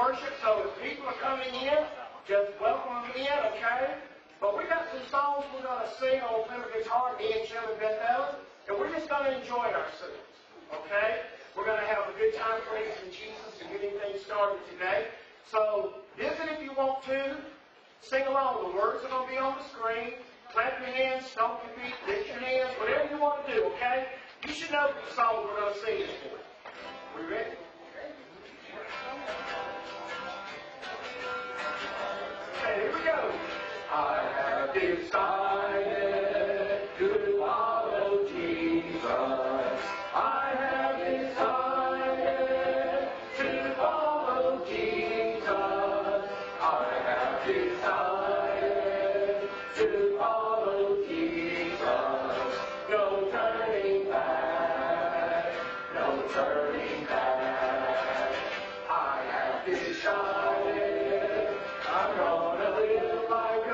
worship, so if people are coming in, just welcome them in, okay? But we got some songs we're going to sing on fiddle guitar, me and Jim and Beth Ellen, and we're just going to enjoy ourselves, okay? We're going to have a good time praising Jesus and getting things started today. So listen if you want to. Sing along. The words are going to be on the screen. Clap your hands, stomp your feet, lift your hands, whatever you want to do, okay? You should know the song we're going to sing this morning. We ready? Okay, here we go. I have decided to follow Jesus. I have decided to follow Jesus. I have decided to follow Jesus. No turning back, no turning back. I have decided I'm gonna live like a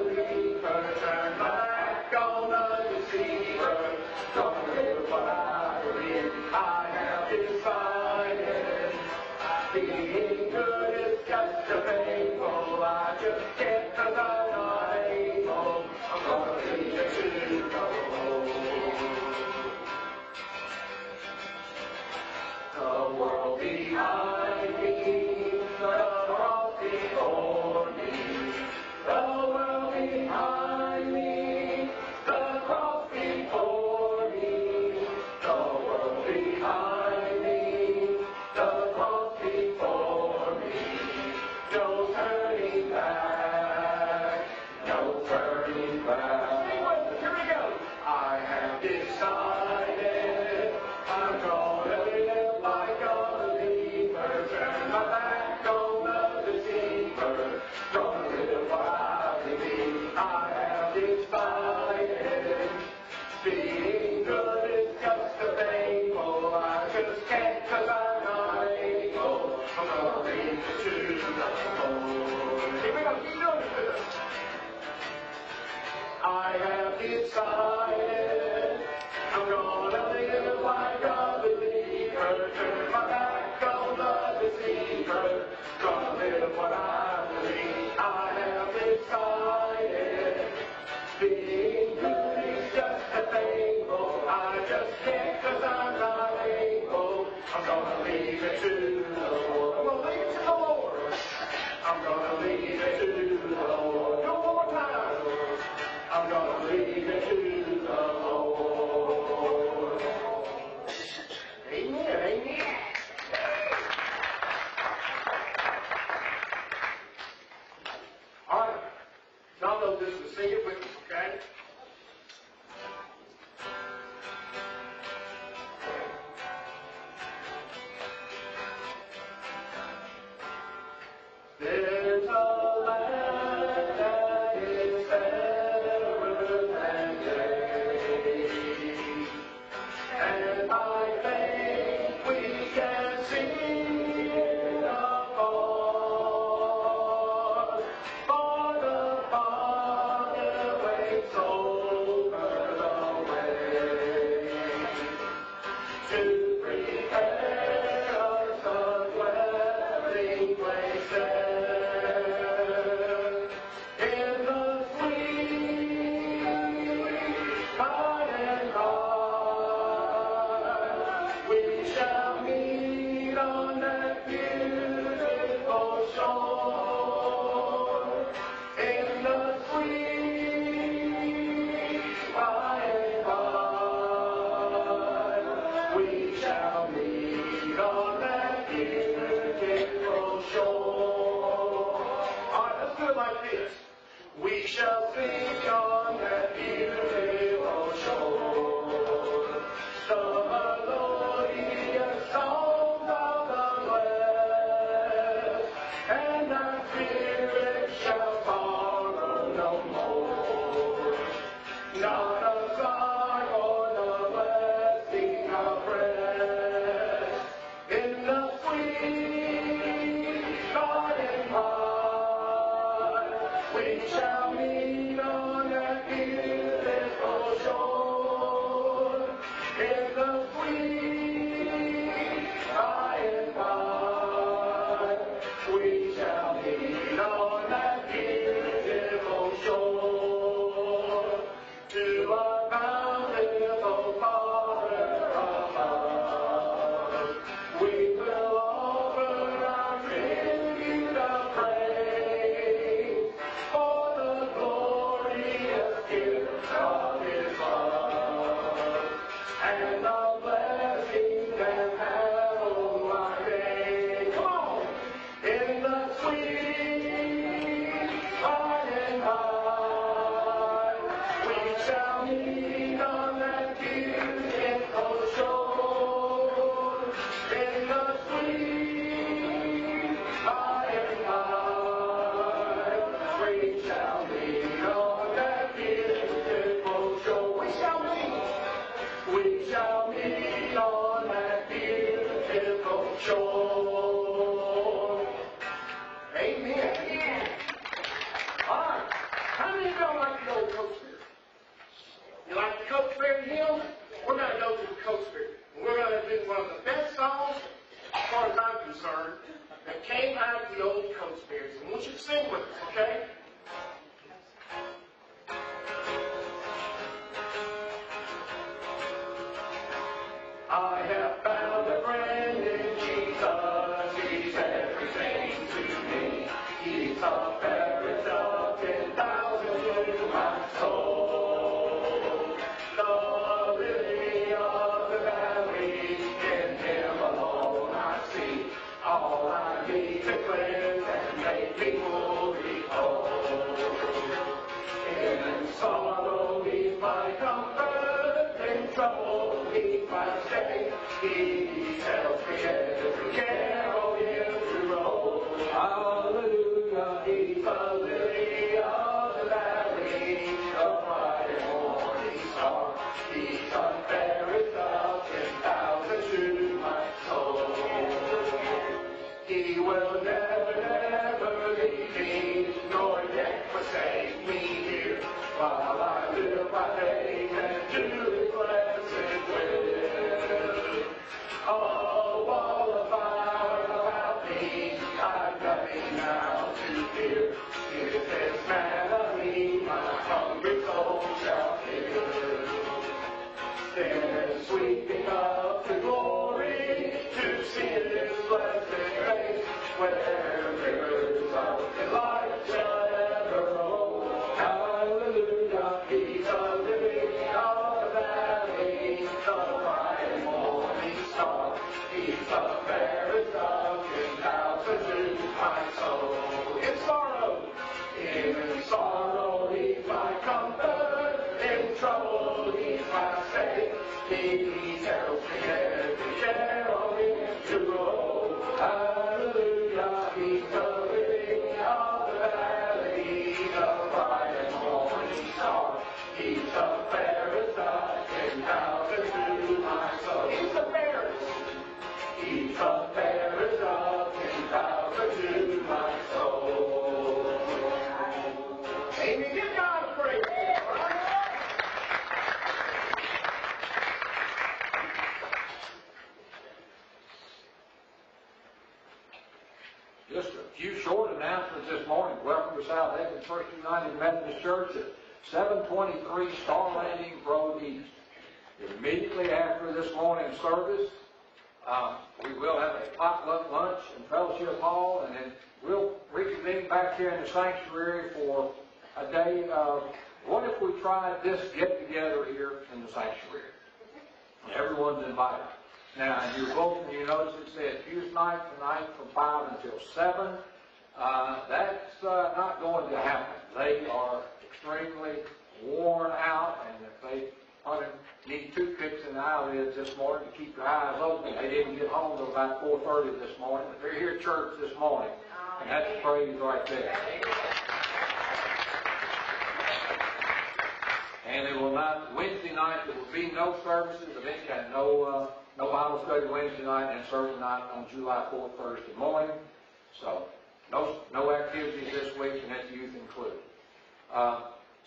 believer, turn my back on the deceiver, gonna live what I believe. I have decided being good is just a painful. I just can't 'cause I'm not able. I'm gonna leave it to the Lord. The world behind me, the cross before me. The world behind me, the cross before me. The world behind me, the cross before me. No turning back, no turning back. Here we go. I have decided I'm gonna live like a believer, turn my back on the deceiver, gonna live what I believe. I have decided being good is just a painful. I just can't 'cause I'm not able. I'm gonna leave it to the Lord. Here we go, keep doing it with us. I have decided I'm gonna live like a believer, turn my back on the deceiver, gonna live what I believe. I have decided being good is just a fable. I just can't 'cause I'm not able. I'm gonna leave it to the Lord. I'm gonna leave it to the Lord. I'm gonna leave it to the Lord. No more time. I'm gonna leave it to the Lord. hymn, we're going to go to the Coast Spirit. We're going to do one of the best songs, as far as I'm concerned, that came out of the old Coast Spirits. And I want you to sing with us, okay? I have found a friend in Jesus. He's everything to me. He's a fairest of 10,000 to my soul. The lily of the valley, in Him alone I see. All I need to cleanse and make me fully whole. In sorrow He's my comfort, in trouble He's my stay. He tells me every care on Him to roll. Hallelujah, He's a lily of the valley, a bright and morning star. He's a fairest of 10,000 to my soul. He will never, never leave me, nor yet forsake me here, while I live by faith and do His blessed will. Oh, wall of fire about me, I've nothing now to fear. If this man of me, my hungry soul shall hear. Then sweeping up to glory, to see His blessed grace, where rivers of delight shall ever roll. Hallelujah, He's a lily of the valley, the bright and morning star. He's the fairest of 10,000 to my soul. In sorrow, He's my comfort. In trouble, He's my stay. He tells me every care on Him to go. Hallelujah, He's the lily of the valley, the bright and morning star. He's the fairest of 10,000 to my soul. He's the fairest. He's the fairest of 10,000 to my soul. Amen. Give God a praise. Just a few short announcements this morning. Welcome to South Haven First United Methodist Church at 723 Star Landing Road East. Immediately after this morning's service, we will have a potluck lunch in Fellowship Hall, and then we'll reconvene back here in the sanctuary for a day of what if we tried this get-together here in the sanctuary. Everyone's invited. Now, in your bulletin, you notice it says youth night tonight from 5 until 7. That's not going to happen. They are extremely worn out, and if they need toothpicks in the eyelids this morning to keep their eyes open, they didn't get home until about 4:30 this morning, but they're here at church this morning, and that's praise right there. And it will not, Wednesday night, there will be no services of any kind, no Bible study Wednesday night, and certainly not on July 4th, Thursday morning. So, no activities this week, and that's youth included.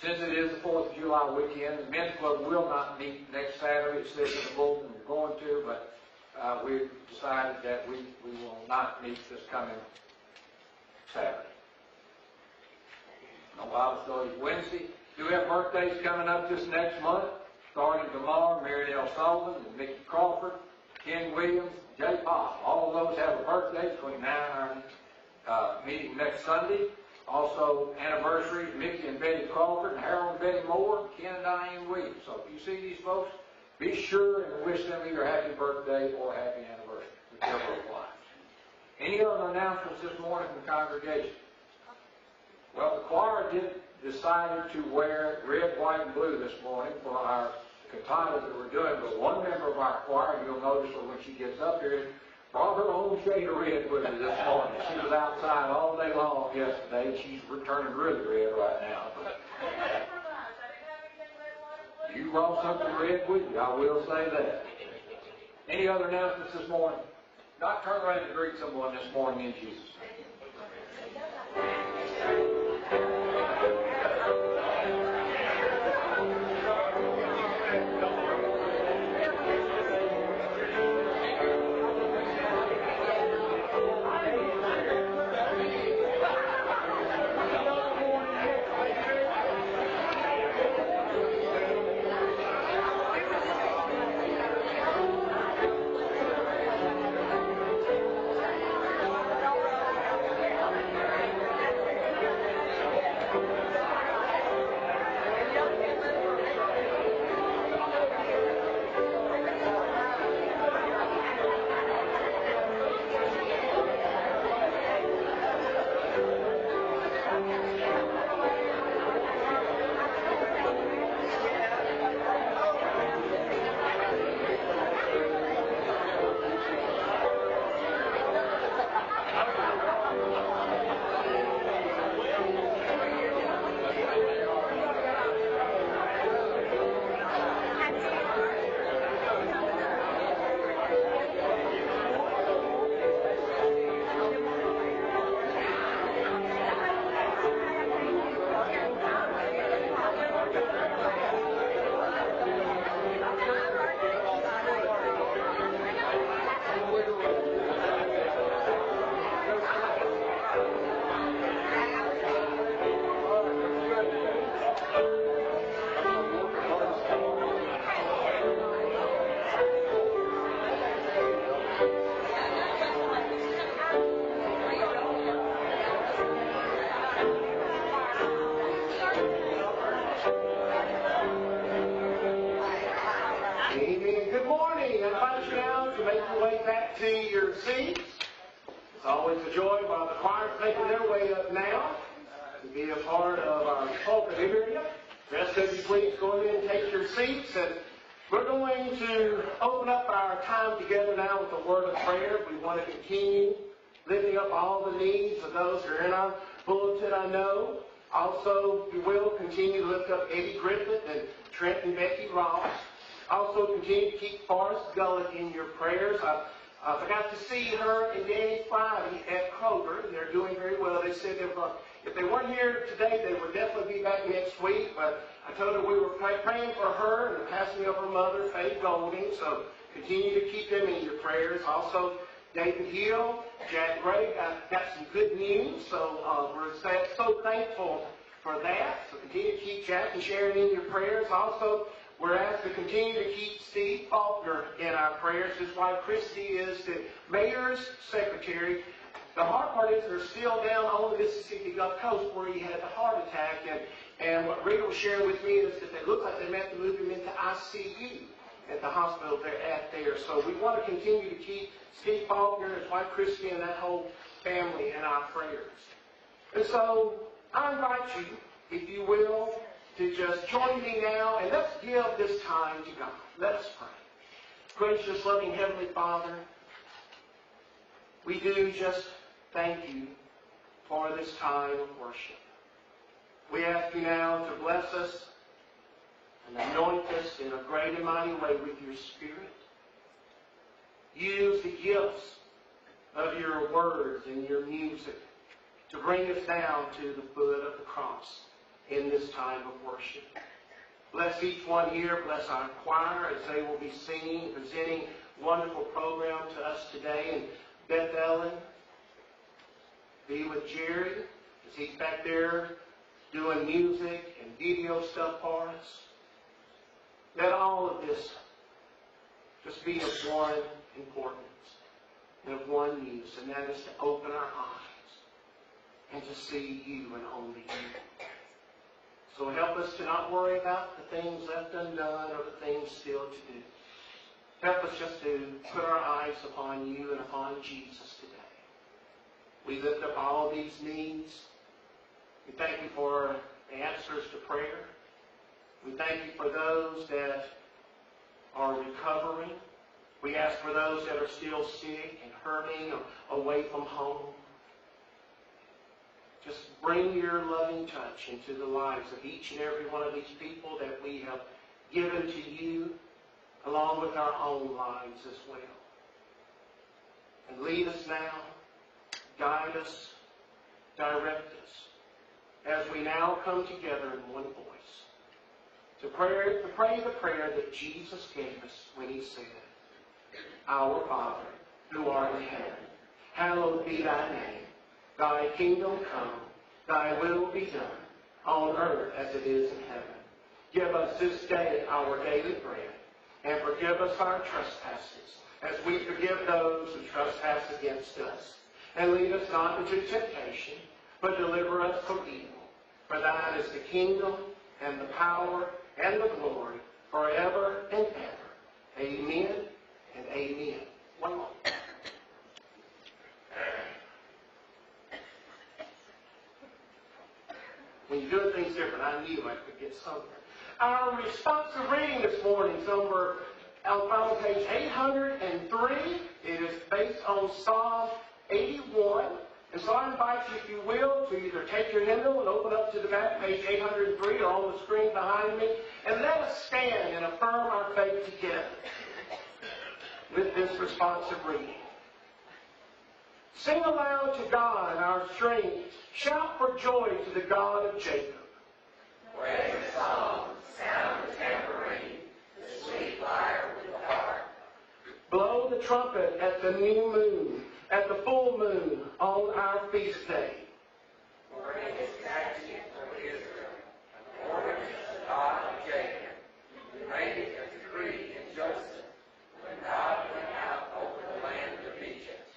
Since it is the 4th of July weekend, the men's club will not meet next Saturday. It says in the bulletin we're going to, but we've decided that we will not meet this coming Saturday. No Bible studies Wednesday. Do have birthdays coming up this next month. Starting tomorrow, Mary Dale Sullivan and Mickey Crawford, Ken Williams, Jay Pop. All of those have a birthday between now and our meeting next Sunday. Also, anniversaries, Mickey and Betty Crawford, and Harold and Betty Moore, Ken and Diane Williams. So if you see these folks, be sure and wish them either happy birthday or happy anniversary, whichever applies. Any other announcements this morning from the congregation? Well, the choir decided to wear red, white, and blue this morning for our cantatas that we're doing, but one member of our choir, you'll notice her when she gets up here, brought her own shade of red with her this morning. She was outside all day long yesterday. She's turning really red right now. You brought something red with you, I will say that. Any other announcements this morning? God, turn around and greet someone this morning in Jesus' name. make your way back to your seats. It's always a joy while the choir's making their way up now to be a part of our pulpit area. The rest of you please go ahead and take your seats. And we're going to open up our time together now with a word of prayer. We want to continue lifting up all the needs of those who are in our bulletin, I know. Also, we will continue to lift up Eddie Griffith and Trent and Becky Ross. Also, continue to keep Forrest Gullett in your prayers. I forgot to see her and Danny Friday at Kroger, and they're doing very well. They said if they weren't here today, they would definitely be back next week. But I told her we were praying for her and the passing of her mother, Faith Golding. So continue to keep them in your prayers. Also, David Hill, Jack Gray got some good news. So we're so thankful for that. So continue to keep Jack and Sharon in your prayers. Also, we're asked to continue to keep Steve Faulkner in our prayers. His wife Christy is the mayor's secretary. The hard part is they're still down on the Mississippi Gulf Coast where he had the heart attack. And what Rita was sharing with me is that it looked like they meant to move him into ICU at the hospital they're at there. So we want to continue to keep Steve Faulkner, his wife Christy, and that whole family in our prayers. And so I invite you, if you will, to just join me now, and let's give this time to God. Let us pray. Gracious, loving Heavenly Father, we do just thank you for this time of worship. We ask you now to bless us and anoint us in a great and mighty way with your Spirit. Use the gifts of your words and your music to bring us down to the foot of the cross in this time of worship. Bless each one here. Bless our choir as they will be singing, presenting a wonderful program to us today. And Beth Ellen, be with Jerry as he's back there doing music and video stuff for us. Let all of this just be of one importance and of one use, and that is to open our eyes and to see you and only you. So help us to not worry about the things left undone or the things still to do. Help us just to put our eyes upon you and upon Jesus today. We lift up all these needs. We thank you for the answers to prayer. We thank you for those that are recovering. We ask for those that are still sick and hurting or away from home. Just bring your loving touch into the lives of each and every one of these people that we have given to you, along with our own lives as well. And lead us now, guide us, direct us, as we now come together in one voice to pray the prayer that Jesus gave us when he said, Our Father, who art in heaven, hallowed be thy name. Thy kingdom come, thy will be done, on earth as it is in heaven. Give us this day our daily bread, and forgive us our trespasses, as we forgive those who trespass against us. And lead us not into temptation, but deliver us from evil. For thine is the kingdom, and the power, and the glory, forever and ever. Amen and amen. One more. When you're doing things different, I knew I could get something. Our responsive reading this morning is over on page 803. It is based on Psalm 81. And so I invite you, if you will, to either take your hymnal and open up to the back, page 803, or on the screen behind me, and let us stand and affirm our faith together with this responsive reading. Sing aloud to God, our strength. Shout for joy to the God of Jacob. Praise the song, sound the tambourine, the sweet lyre with the harp. Blow the trumpet at the new moon, at the full moon, on our feast day. For it is statute for Israel, according to the God of Jacob, who made it a decree in Joseph, when God went out over the land of Egypt.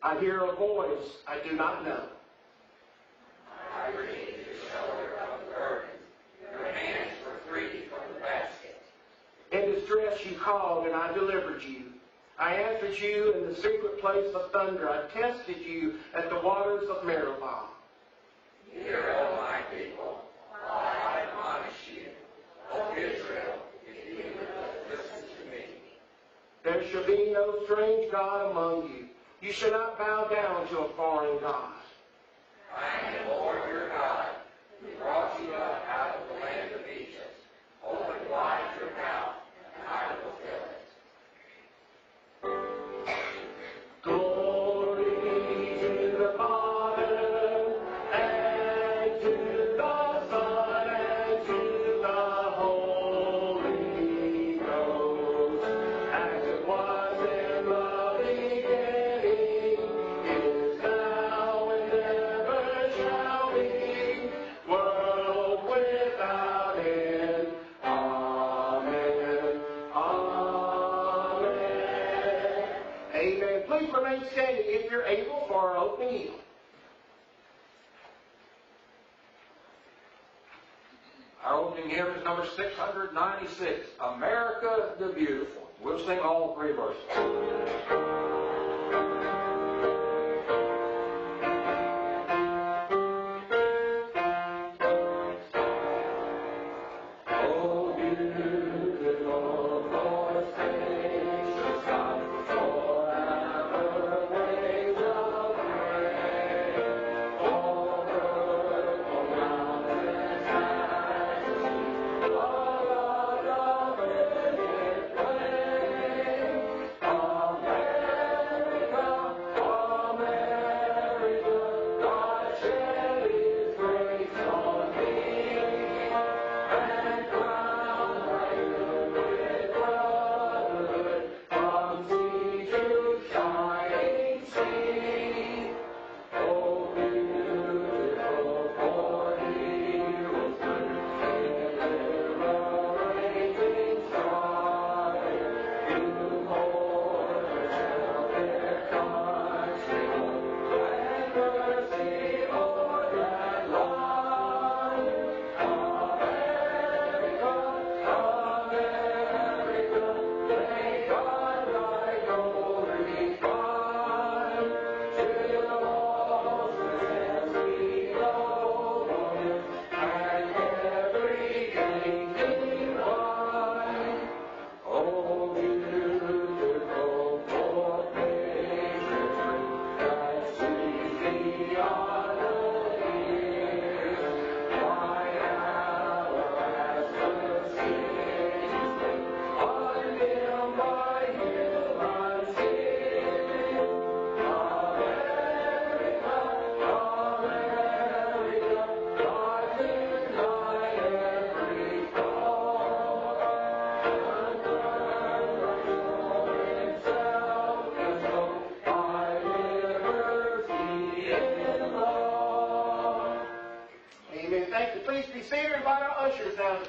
I hear a voice I do not know. I relieved your shoulder of the burden. Your hands were free from the basket. In distress you called, and I delivered you. I answered you in the secret place of thunder. I tested you at the waters of Meribah. Hear, O my people, I admonish you. O Israel, if you would listen to me. There shall be no strange God among you. You shall not bow down to a foreign God. I am the Lord your God, who brought you up out of the land of Egypt. Open wide your mouth, and I will fill it. Glory to the Father, and to the Son, and to the Holy Ghost, as it was in the beginning, is now, and ever shall be, world without end. Amen. Amen. Amen. Please remain standing if you're able for our opening hymn. Our opening hymn is number 696, America the Beautiful. We'll sing all three verses.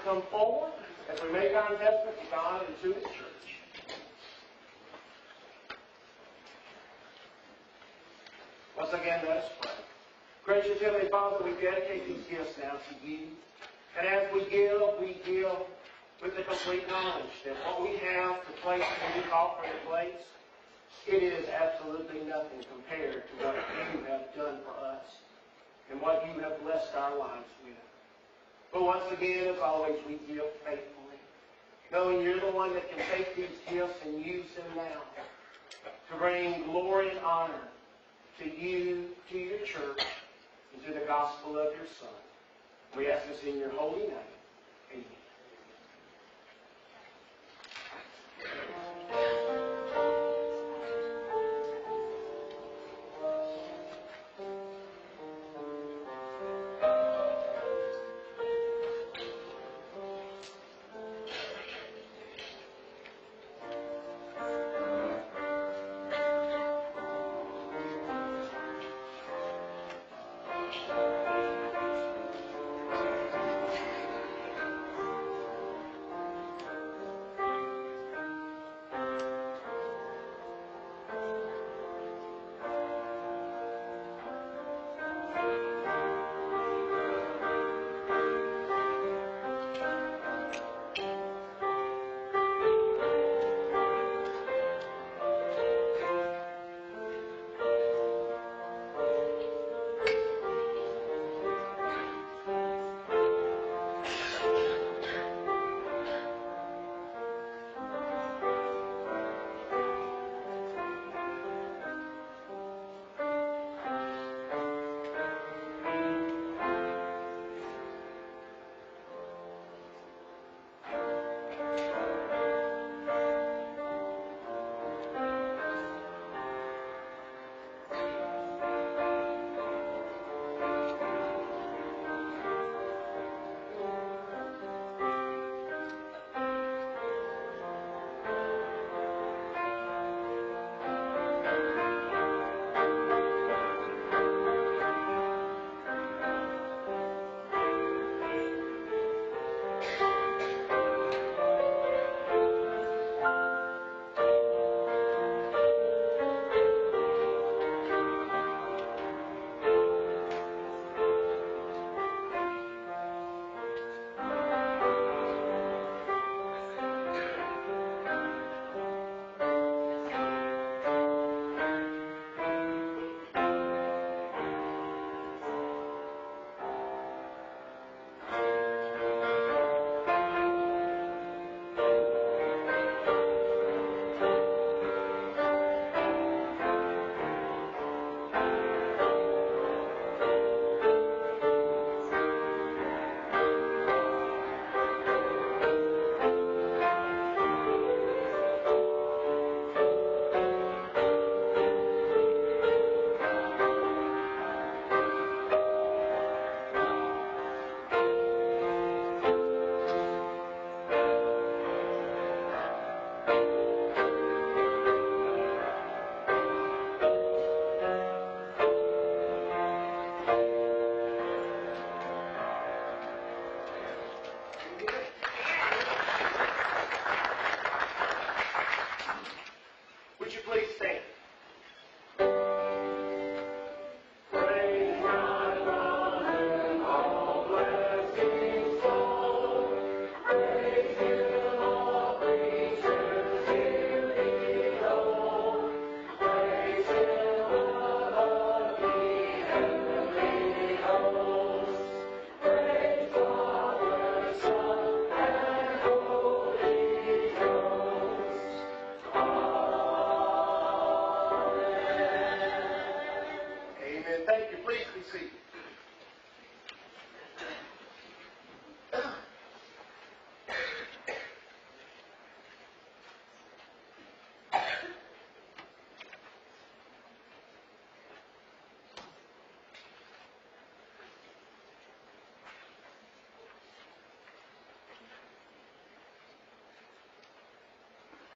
Come forward as we make our investment to God and to His church. Once again, let us pray. Gracious Heavenly Father, we dedicate these gifts now to you. And as we give with the complete knowledge that what we have to place in this offering place, it is absolutely nothing compared to what you have done for us and what you have blessed our lives with. But once again, as always, we give faithfully, knowing you're the one that can take these gifts and use them now to bring glory and honor to you, to your church, and to the gospel of your Son. We ask this in your holy name. Amen. Amen.